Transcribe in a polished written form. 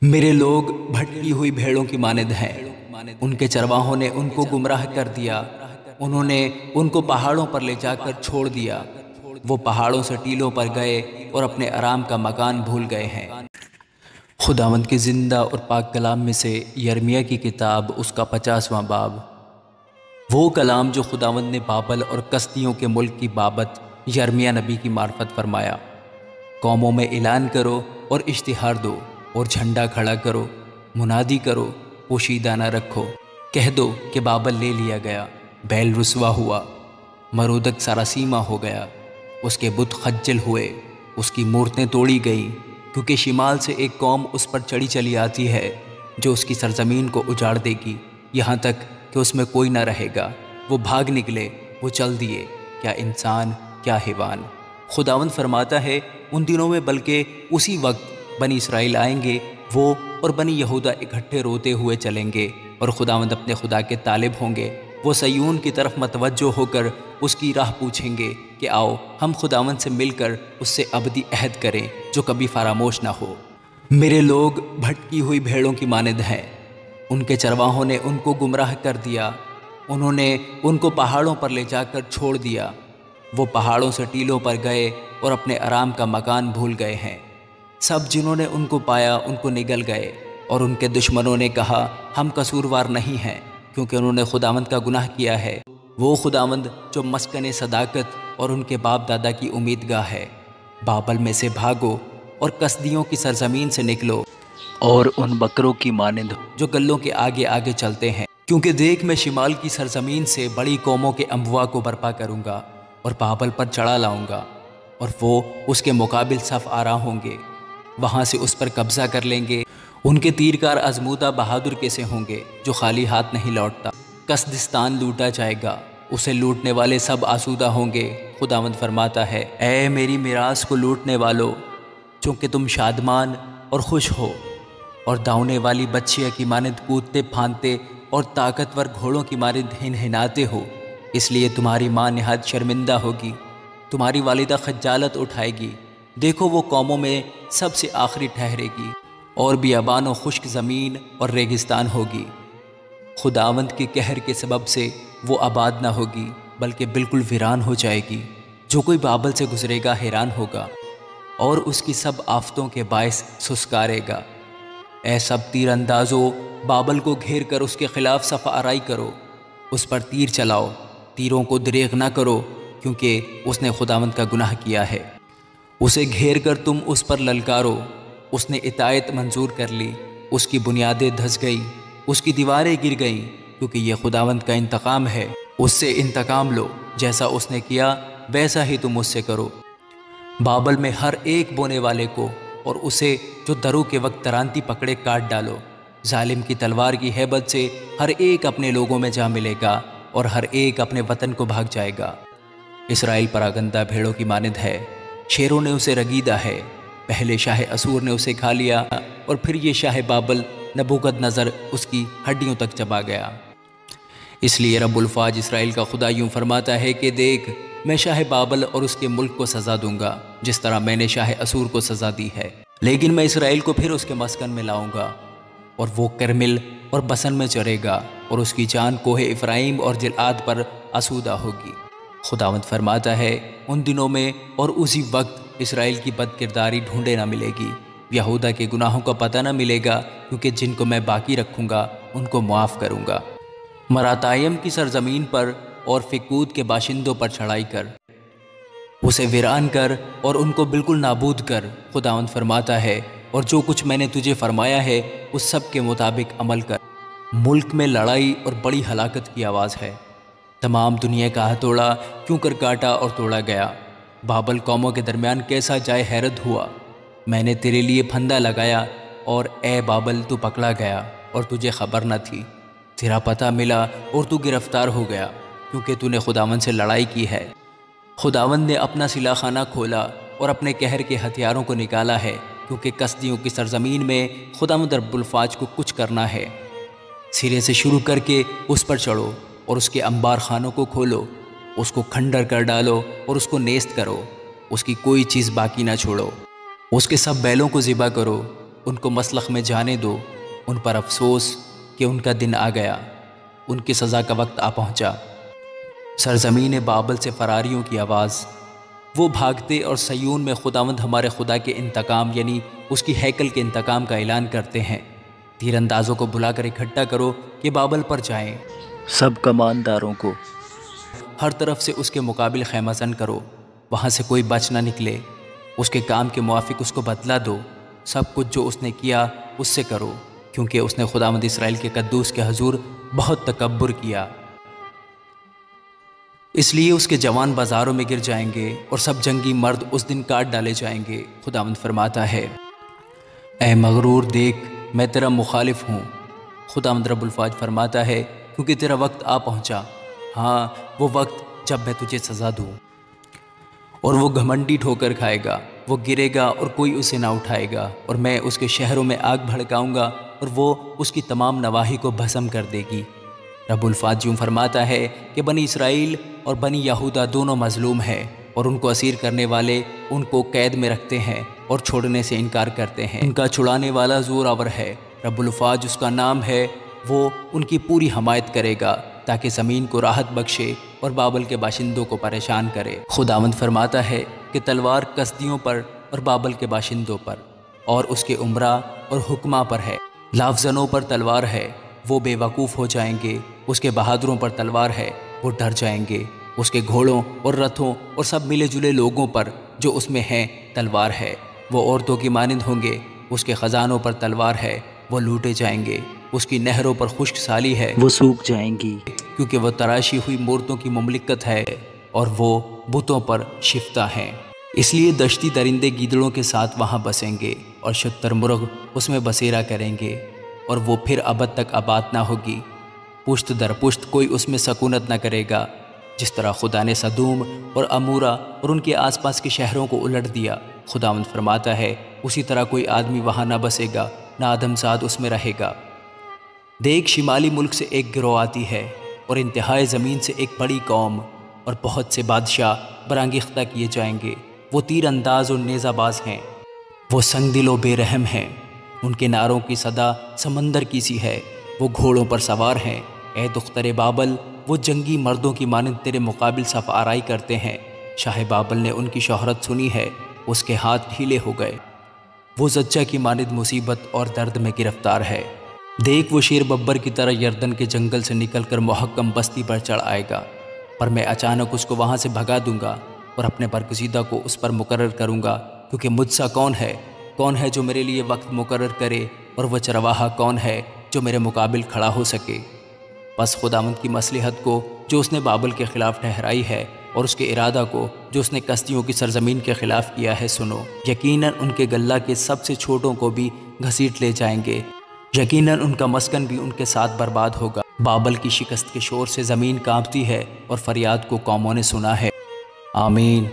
میرے لوگ بھٹکی ہوئی بھیڑوں کی مانند ہیں، ان کے چرواہوں نے ان کو گمراہ کر دیا، انہوں نے ان کو پہاڑوں پر لے جا کر چھوڑ دیا، وہ پہاڑوں سے ٹیلوں پر گئے اور اپنے آرام کا مکان بھول گئے ہیں۔ خداوند کے زندہ اور پاک کلام میں سے یرمیہ کی کتاب، اس کا 50واں باب۔ وہ کلام جو خداوند نے بابل اور کسدیوں کے ملک کی بابت یرمیہ نبی کی معرفت فرمایا۔ قوموں میں اعلان کرو اور اشتہار دو اور جھنڈا کھڑا کرو، منادی کرو، پوشیدہ نہ رکھو، کہہ دو کہ بابل لے لیا گیا، بیل رسوا ہوا، مرودک سراسیمہ ہو گیا، اس کے بت خجل ہوئے، اس کی مورتیں توڑی گئیں، کیونکہ شمال سے ایک قوم اس پر چڑھی چلی آتی ہے جو اس کی سرزمین کو اجاڑ دے گی، یہاں تک کہ اس میں کوئی نہ رہے گا۔ وہ بھاگ نکلے، وہ چل دیے، کیا انسان کیا حیوان۔ خداوند فرماتا ہے، ان دنوں میں بلکہ اسی وقت بنی اسرائیل آئیں گے، وہ اور بنی یہودا اکٹھے روتے ہوئے چلیں گے، اور خداوند اپنے خدا کے طالب ہوں گے۔ وہ سیون کی طرف متوجہ ہو کر اس کی راہ پوچھیں گے کہ آؤ ہم خداوند سے مل کر اس سے ابدی عہد کریں جو کبھی فراموش نہ ہو۔ میرے لوگ بھٹکی ہوئی بھیڑوں کی مانند ہیں، ان کے چرواہوں نے ان کو گمراہ کر دیا، انہوں نے ان کو پہاڑوں پر لے جا کر چھوڑ دیا، وہ پہاڑوں سے ٹیلوں پر گئے اور اپنے آرام کا مکان بھول گئے ہیں۔ سب جنہوں نے ان کو پایا ان کو نگل گئے، اور ان کے دشمنوں نے کہا ہم قصوروار نہیں ہیں، کیونکہ انہوں نے خداوند کا گناہ کیا ہے، وہ خداوند جو مسکن صداقت اور ان کے باپ دادا کی امیدگاہ ہے۔ بابل میں سے بھاگو اور کسدیوں کی سرزمین سے نکلو، اور ان بکروں کی مانند جو گلوں کے آگے آگے چلتے ہیں، کیونکہ دیکھ میں شمال کی سرزمین سے بڑی قوموں کے انبوا کو برپا کروں گا اور بابل پر چڑھا لاؤں گا، اور وہ اس کے مقابل صف آرا ہوں گے، وہاں سے اس پر قبضہ کر لیں گے۔ ان کے تیرکار ازمودہ بہادر کیسے ہوں گے جو خالی ہاتھ نہیں لوٹتا۔ کسدستان لوٹا جائے گا، اسے لوٹنے والے سب آسودہ ہوں گے۔ خداوند فرماتا ہے، اے میری میراث کو لوٹنے والو، چونکہ تم شادمان اور خوش ہو اور دوڑنے والی بچیاں کی مانند کودتے پھاندتے اور طاقتور گھوڑوں کی مانند ہنہناتے ہو، اس لیے تمہاری ماں نہایت شرمندہ ہوگی، تمہاری والدہ خجالت اٹھائے گی۔ دیکھو وہ قوموں میں سب سے آخری ٹھہرے گی، اور بیابان و خشک زمین اور ریگستان ہوگی۔ خداوند کے قہر کے سبب سے وہ آباد نہ ہوگی، بلکہ بالکل ویران ہو جائے گی۔ جو کوئی بابل سے گزرے گا حیران ہوگا، اور اس کی سب آفتوں کے باعث سسکارے گا۔ اے سب تیر اندازو، بابل کو گھیر کر اس کے خلاف صف آرائی کرو، اس پر تیر چلاؤ، تیروں کو دریغ نہ کرو، کیونکہ اس نے خداوند کا گناہ کیا ہے۔ اسے گھیر کر تم اس پر للکارو، اس نے اطاعت منظور کر لی، اس کی بنیادیں دھس گئیں، اس کی دیواریں گر گئیں، کیونکہ یہ خداوند کا انتقام ہے۔ اس سے انتقام لو، جیسا اس نے کیا ویسا ہی تم اس سے کرو۔ بابل میں ہر ایک بونے والے کو اور اسے جو درو کے وقت ترانتی پکڑے کاٹ ڈالو۔ ظالم کی تلوار کی ہیبت سے ہر ایک اپنے لوگوں میں جا ملے گا، اور ہر ایک اپنے وطن کو بھاگ جائے گا۔ اسرائیل پراگندہ بھیڑوں کی مانند ہے، شیروں نے اسے رگیدہ ہے۔ پہلے شاہ اسور نے اسے کھا لیا، اور پھر یہ شاہ بابل نبوکد نظر اس کی ہڈیوں تک چبا گیا۔ اس لیے رب الفاظ اسرائیل کا خدا یوں فرماتا ہے کہ دیکھ، میں شاہ بابل اور اس کے ملک کو سزا دوں گا، جس طرح میں نے شاہ اسور کو سزا دی ہے، لیکن میں اسرائیل کو پھر اس کے مسکن میں لاؤں گا، اور وہ کرمل اور بسن میں چرے گا، اور اس کی جان کوہ افرائیم اور جلعاد پر آسودہ ہوگی۔ خداوند فرماتا ہے، ان دنوں میں اور اسی وقت اسرائیل کی بد کرداری ڈھونڈے نہ ملے گی، یہودا کے گناہوں کا پتہ نہ ملے گا، کیونکہ جن کو میں باقی رکھوں گا ان کو معاف کروں گا۔ مراتائم کی سرزمین پر اور فکود کے باشندوں پر چڑھائی کر، اسے ویران کر اور ان کو بالکل نابود کر۔ خداوند فرماتا ہے، اور جو کچھ میں نے تجھے فرمایا ہے اس سب کے مطابق عمل کر۔ ملک میں لڑائی اور بڑی ہلاکت کی آواز ہے، تمام دنیا کا ہتھوڑا کیوں کر کاٹا اور توڑا گیا۔ بابل قوموں کے درمیان کیسا جائے حیرت ہوا، میں نے تیرے لیے پھندا لگایا، اور اے بابل تو پکڑا گیا اور تجھے خبر نہ تھی، تیرا پتہ ملا اور تو گرفتار ہو گیا، کیونکہ تو نے خداوند سے لڑائی کی ہے۔ خداوند نے اپنا سلاح خانہ کھولا اور اپنے قہر کے ہتھیاروں کو نکالا ہے، کیونکہ کسدیوں کی سرزمین میں خداوند رب الفاظ کو کچھ کرنا ہے۔ سرے سے شروع کر کے اس پر چڑھو اور اس کے انبار خانوں کو کھولو، اس کو کھنڈر کر ڈالو اور اس کو نیست کرو، اس کی کوئی چیز باقی نہ چھوڑو۔ اس کے سب بیلوں کو ذبح کرو، ان کو مسلخ میں جانے دو، ان پر افسوس کہ ان کا دن آ گیا، ان کی سزا کا وقت آ پہنچا۔ سرزمین بابل سے فراریوں کی آواز، وہ بھاگتے اور سیون میں خداوند ہمارے خدا کے انتقام یعنی اس کی ہیکل کے انتقام کا اعلان کرتے ہیں۔ تیر اندازوں کو بلا کر اکٹھا کرو کہ بابل پر جائیں، سب کمانداروں کو ہر طرف سے اس کے مقابل خیمہ زن کرو، وہاں سے کوئی بچ نہ نکلے، اس کے کام کے موافق اس کو بدلہ دو، سب کچھ جو اس نے کیا اس سے کرو، کیونکہ اس نے خداوند اسرائیل کے قدوس کے حضور بہت تکبر کیا۔ اس لیے اس کے جوان بازاروں میں گر جائیں گے اور سب جنگی مرد اس دن کاٹ ڈالے جائیں گے۔ خداوند فرماتا ہے، اے مغرور دیکھ، میں تیرا مخالف ہوں۔ خداوند رب الفاظ فرماتا ہے، کیونکہ تیرا وقت آ پہنچا، ہاں وہ وقت جب میں تجھے سزا دوں۔ اور وہ گھمنڈی ٹھوکر کھائے گا، وہ گرے گا اور کوئی اسے نہ اٹھائے گا، اور میں اس کے شہروں میں آگ بھڑکاؤں گا اور وہ اس کی تمام نواحی کو بھسم کر دے گی۔ رب الفاظ یوں فرماتا ہے کہ بنی اسرائیل اور بنی یہودا دونوں مظلوم ہیں، اور ان کو اسیر کرنے والے ان کو قید میں رکھتے ہیں اور چھوڑنے سے انکار کرتے ہیں۔ ان کا چھڑانے والا زور آور ہے، رب الفاظ اس کا نام ہے، وہ ان کی پوری حمایت کرے گا تاکہ زمین کو راحت بخشے اور بابل کے باشندوں کو پریشان کرے۔ خداوند فرماتا ہے کہ تلوار کسدیوں پر اور بابل کے باشندوں پر اور اس کے عمرہ اور حکماں پر ہے، لافزنوں پر تلوار ہے، وہ بے وقوف ہو جائیں گے، اس کے بہادروں پر تلوار ہے، وہ ڈر جائیں گے، اس کے گھوڑوں اور رتھوں اور سب ملے جلے لوگوں پر جو اس میں ہیں تلوار ہے، وہ عورتوں کی مانند ہوں گے، اس کے خزانوں پر تلوار ہے، وہ لوٹے جائیں گے، اس کی نہروں پر خشک سالی ہے، وہ سوکھ جائیں گی، کیونکہ وہ تراشی ہوئی مورتوں کی مملکت ہے اور وہ بتوں پر شفتہ ہیں۔ اس لیے دشتی درندے گیدڑوں کے ساتھ وہاں بسیں گے اور شتر مرغ اس میں بسیرا کریں گے، اور وہ پھر ابد تک آباد نہ ہوگی، پشت در پشت کوئی اس میں سکونت نہ کرے گا۔ جس طرح خدا نے سدوم اور امورا اور ان کے آس پاس کے شہروں کو الٹ دیا، خداوند فرماتا ہے اسی طرح کوئی آدمی وہاں نہ بسے گا، نہ آدمزاد اس میں رہے گا۔ دیکھ، شمالی ملک سے ایک گروہ آتی ہے اور انتہائی زمین سے ایک بڑی قوم، اور بہت سے بادشاہ برانگیختہ کیے جائیں گے، وہ تیر انداز اور نیزہ باز ہیں، وہ سنگ دل و بے رحم ہیں، ان کے نعروں کی صدا سمندر کی سی ہے، وہ گھوڑوں پر سوار ہیں۔ اے دختر بابل، وہ جنگی مردوں کی مانند تیرے مقابل صف آرائی کرتے ہیں۔ شاہ بابل نے ان کی شہرت سنی ہے، اس کے ہاتھ ڈھیلے ہو گئے، وہ زچہ کی مانند مصیبت اور درد میں گرفتار ہے۔ دیکھ، وہ شیر ببر کی طرح یردن کے جنگل سے نکل کر محکم بستی پر چڑھ آئے گا، پر میں اچانک اس کو وہاں سے بھگا دوں گا اور اپنے برگزیدہ کو اس پر مقرر کروں گا، کیونکہ مجھ سا کون ہے جو میرے لیے وقت مقرر کرے، اور وہ چرواہا کون ہے جو میرے مقابل کھڑا ہو سکے۔ بس خداوند کی مصلحت کو جو اس نے بابل کے خلاف ٹھہرائی ہے، اور اس کے ارادہ کو جو اس نے کسدیوں کی سرزمین کے خلاف کیا ہے سنو۔ یقیناً ان کے گلہ کے سب سے چھوٹوں کو بھی گھسیٹ لے جائیں گے، یقیناً ان کا مسکن بھی ان کے ساتھ برباد ہوگا۔ بابل کی شکست کے شور سے زمین کانپتی ہے اور فریاد کو قوموں نے سنا ہے۔ آمین۔